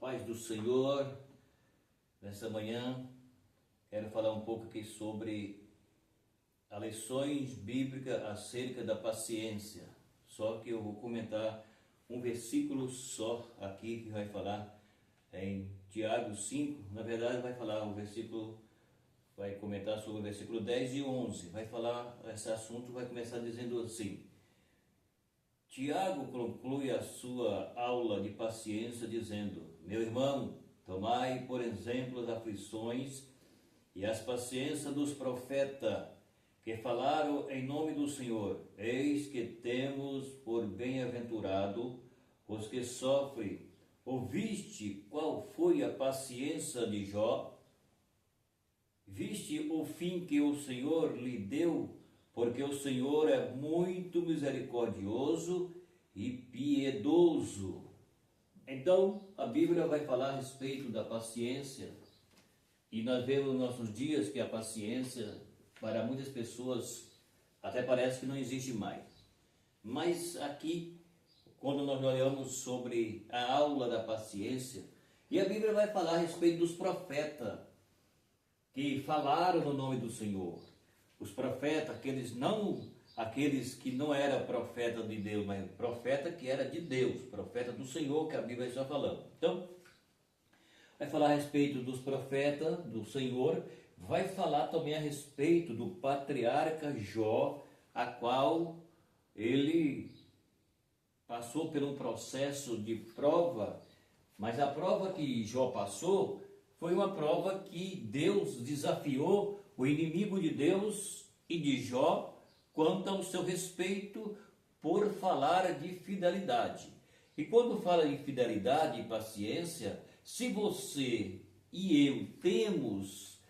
Paz do Senhor. Nessa manhã quero falar um pouco aqui sobre as lições bíblicas acerca da paciência. Só que eu vou comentar um versículo só aqui que vai falar em Tiago 5. Na verdade vai falar o versículo, vai comentar sobre o versículo 10 e 11. Vai falar, esse assunto vai começar dizendo assim: Tiago conclui a sua aula de paciência dizendo: meu irmão, tomai por exemplo as aflições e as paciências dos profetas que falaram em nome do Senhor. Eis que temos por bem-aventurado os que sofrem. Ouviste qual foi a paciência de Jó? Viste o fim que o Senhor lhe deu? Porque o Senhor é muito misericordioso e piedoso. Então, a Bíblia vai falar a respeito da paciência. E nós vemos nos nossos dias que a paciência, para muitas pessoas, até parece que não existe mais. Mas aqui, quando nós olhamos sobre a aula da paciência, e a Bíblia vai falar a respeito dos profetas que falaram no nome do Senhor. Os profetas, aqueles que não eram profeta de Deus, mas profeta que era de Deus, profeta do Senhor, que a Bíblia está falando. Então, vai falar a respeito dos profetas do Senhor, vai falar também a respeito do patriarca Jó, a qual ele passou por um processo de prova, mas a prova que Jó passou foi uma prova que Deus desafiou o inimigo de Deus e de Jó quanto ao seu respeito por falar de fidelidade. E quando fala de fidelidade e paciência, se você e eu temos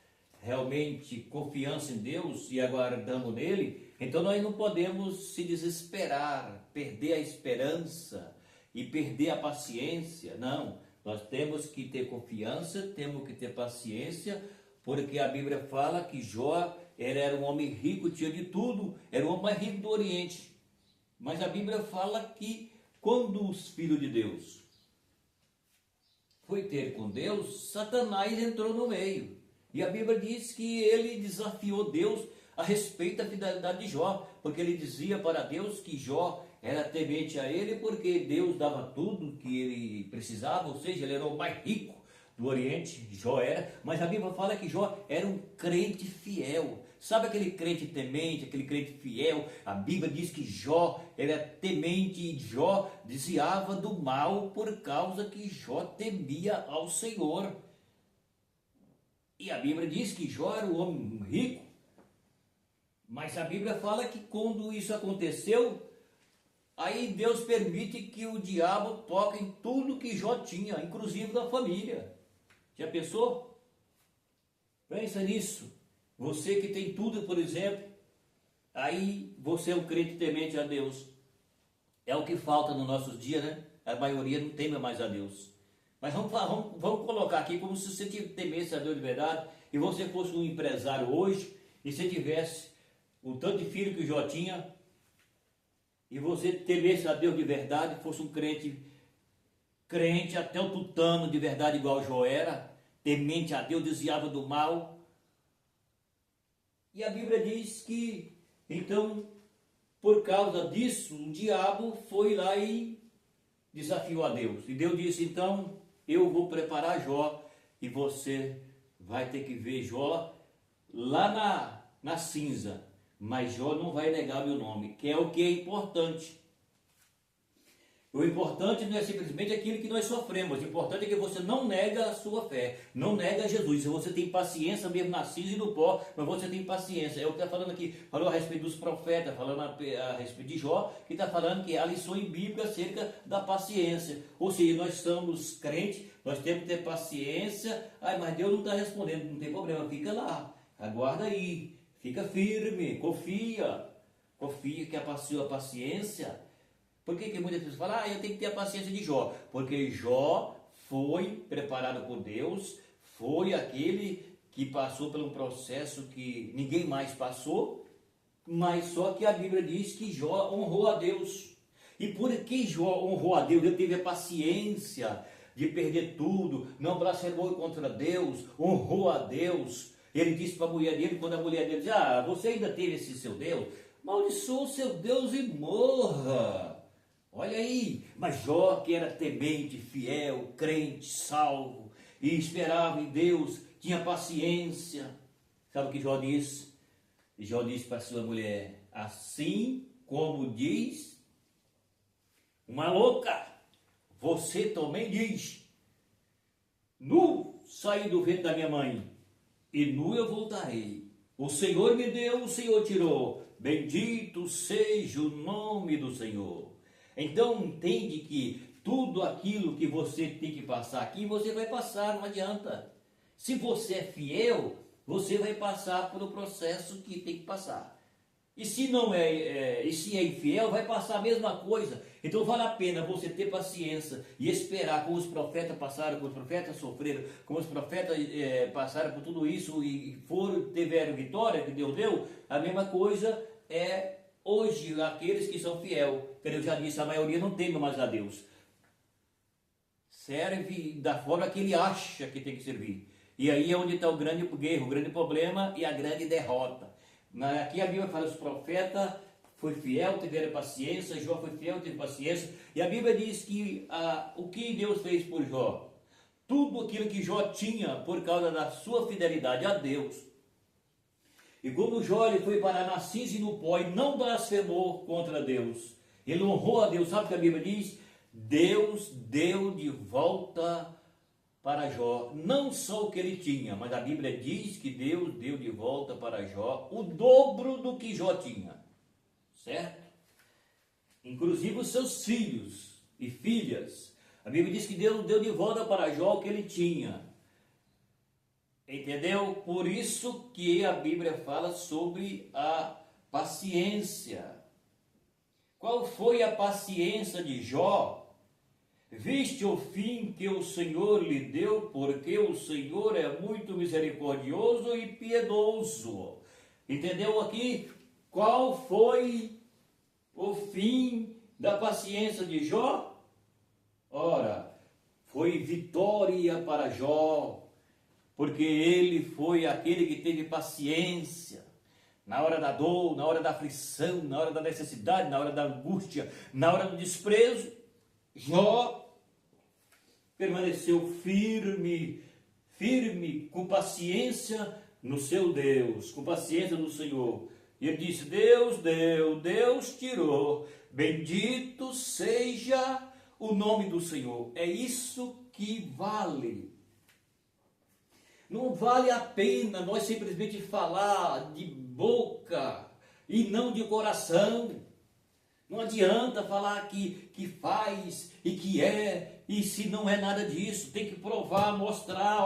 realmente confiança em Deus e aguardamos nele, então nós não podemos se desesperar, perder a esperança e perder a paciência. Não, nós temos que ter confiança, temos que ter paciência, porque a Bíblia fala que Jó era um homem rico, tinha de tudo, era o homem mais rico do Oriente. Mas a Bíblia fala que quando os filhos de Deus foi ter com Deus, Satanás entrou no meio. E a Bíblia diz que ele desafiou Deus a respeito da fidelidade de Jó, porque ele dizia para Deus que Jó era temente a ele, porque Deus dava tudo que ele precisava, ou seja, ele era o mais rico do Oriente, Jó era, mas a Bíblia fala que Jó era um crente fiel. Sabe aquele crente temente, aquele crente fiel? A Bíblia diz que Jó era temente e Jó desviava do mal por causa que Jó temia ao Senhor. E a Bíblia diz que Jó era um homem rico, mas a Bíblia fala que quando isso aconteceu, aí Deus permite que o diabo toque em tudo que Jó tinha, inclusive da família. Já pensou? Pensa nisso. Você que tem tudo, por exemplo, aí você é um crente temente a Deus. É o que falta nos nossos dias, né? A maioria não teme mais a Deus. Mas vamos colocar aqui como se você temesse a Deus de verdade e você fosse um empresário hoje e você tivesse o tanto de filho que Jó tinha e você temesse a Deus de verdade, fosse um crente até o tutano de verdade igual Jó era, temente a Deus, desviava do mal. E a Bíblia diz que, então, por causa disso, o diabo foi lá e desafiou a Deus. E Deus disse, então, eu vou preparar Jó e você vai ter que ver Jó lá na cinza. Mas Jó não vai negar meu nome, que é o que é importante. O importante não é simplesmente aquilo que nós sofremos. O importante é que você não nega a sua fé, não nega Jesus. Se você tem paciência mesmo na cinza e no pó, mas você tem paciência. É o que está falando aqui. Falou a respeito dos profetas, falando a respeito de Jó, que está falando que há lições bíblicas acerca da paciência. Ou seja, nós somos crentes, nós temos que ter paciência. Mas Deus não está respondendo, não tem problema, fica lá, aguarda aí, fica firme, confia que a sua paciência. Por que muitas pessoas falam, eu tenho que ter a paciência de Jó? Porque Jó foi preparado por Deus, foi aquele que passou por um processo que ninguém mais passou, mas só que a Bíblia diz que Jó honrou a Deus. E por que Jó honrou a Deus? Ele teve a paciência de perder tudo, não blasfemou contra Deus, honrou a Deus. Ele disse para a mulher dele, quando a mulher dele disse, você ainda teve esse seu Deus? Maldiçoa o seu Deus e morra. Olha aí, mas Jó, que era temente, fiel, crente, salvo, e esperava em Deus, tinha paciência. Sabe o que Jó disse? Jó disse para sua mulher, assim como diz uma louca, você também diz, nu saí do ventre da minha mãe, e nu eu voltarei. O Senhor me deu, o Senhor tirou. Bendito seja o nome do Senhor. Então entende que tudo aquilo que você tem que passar aqui, você vai passar, não adianta. Se você é fiel, você vai passar pelo processo que tem que passar. E se não e se é infiel, vai passar a mesma coisa. Então vale a pena você ter paciência e esperar, como os profetas passaram, como os profetas sofreram, como os profetas passaram por tudo isso e tiveram vitória que Deus deu. A mesma coisa é hoje aqueles que são fiel. Como eu já disse, a maioria não teme mais a Deus. Serve da forma que ele acha que tem que servir. E aí é onde está o grande guerra, o grande problema e a grande derrota. Aqui a Bíblia fala, os profetas foi fiel, tiveram paciência, Jó foi fiel, teve paciência, e a Bíblia diz que o que Deus fez por Jó, tudo aquilo que Jó tinha por causa da sua fidelidade a Deus. E como Jó ele foi parar na cinza e no pó e não blasfemou contra Deus, ele honrou a Deus, sabe o que a Bíblia diz? Deus deu de volta para Jó, não só o que ele tinha, mas a Bíblia diz que Deus deu de volta para Jó o dobro do que Jó tinha, certo? Inclusive os seus filhos e filhas. A Bíblia diz que Deus deu de volta para Jó o que ele tinha, entendeu? Por isso que a Bíblia fala sobre a paciência. Qual foi a paciência de Jó? Viste o fim que o Senhor lhe deu, porque o Senhor é muito misericordioso e piedoso. Entendeu aqui? Qual foi o fim da paciência de Jó? Ora, foi vitória para Jó, porque ele foi aquele que teve paciência. Na hora da dor, na hora da aflição, na hora da necessidade, na hora da angústia, na hora do desprezo, Jó permaneceu firme, com paciência no seu Deus, com paciência no Senhor. E ele disse, Deus deu, Deus tirou, bendito seja o nome do Senhor. É isso que vale. Não vale a pena nós simplesmente falar de boca e não de coração. Não adianta falar que faz e que e se não é nada disso, tem que provar, mostrar,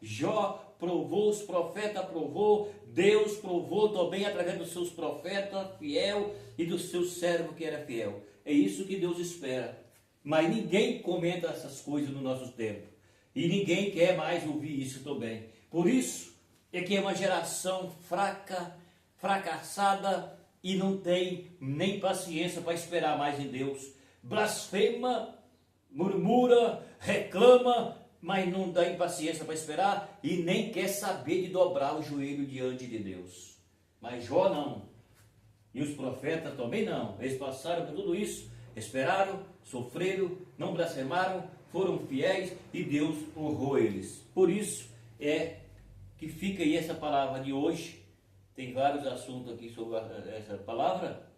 Jó provou, os profetas provou, Deus provou também através dos seus profetas fiel e do seu servo que era fiel. É isso que Deus espera. Mas ninguém comenta essas coisas no nosso tempo. E ninguém quer mais ouvir isso também. Por isso é que é uma geração fraca, fracassada, e não tem nem paciência para esperar mais em Deus. Blasfema, murmura, reclama, mas não dá paciência para esperar e nem quer saber de dobrar o joelho diante de Deus. Mas Jó não. E os profetas também não. Eles passaram por tudo isso, esperaram, sofreram, não blasfemaram, foram fiéis e Deus honrou eles. Por isso é que fica aí essa palavra de hoje. Tem vários assuntos aqui sobre essa palavra,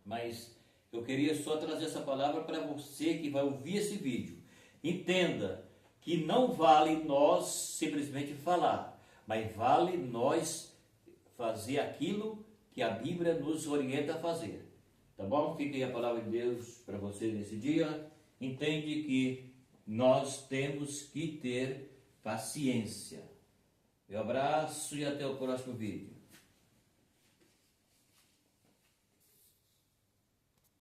mas eu queria só trazer essa palavra para você que vai ouvir esse vídeo. Entenda que não vale nós simplesmente falar, mas vale nós fazer aquilo que a Bíblia nos orienta a fazer. Tá bom? Fica aí a palavra de Deus para você nesse dia. Entende que nós temos que ter paciência. Um abraço e até o próximo vídeo.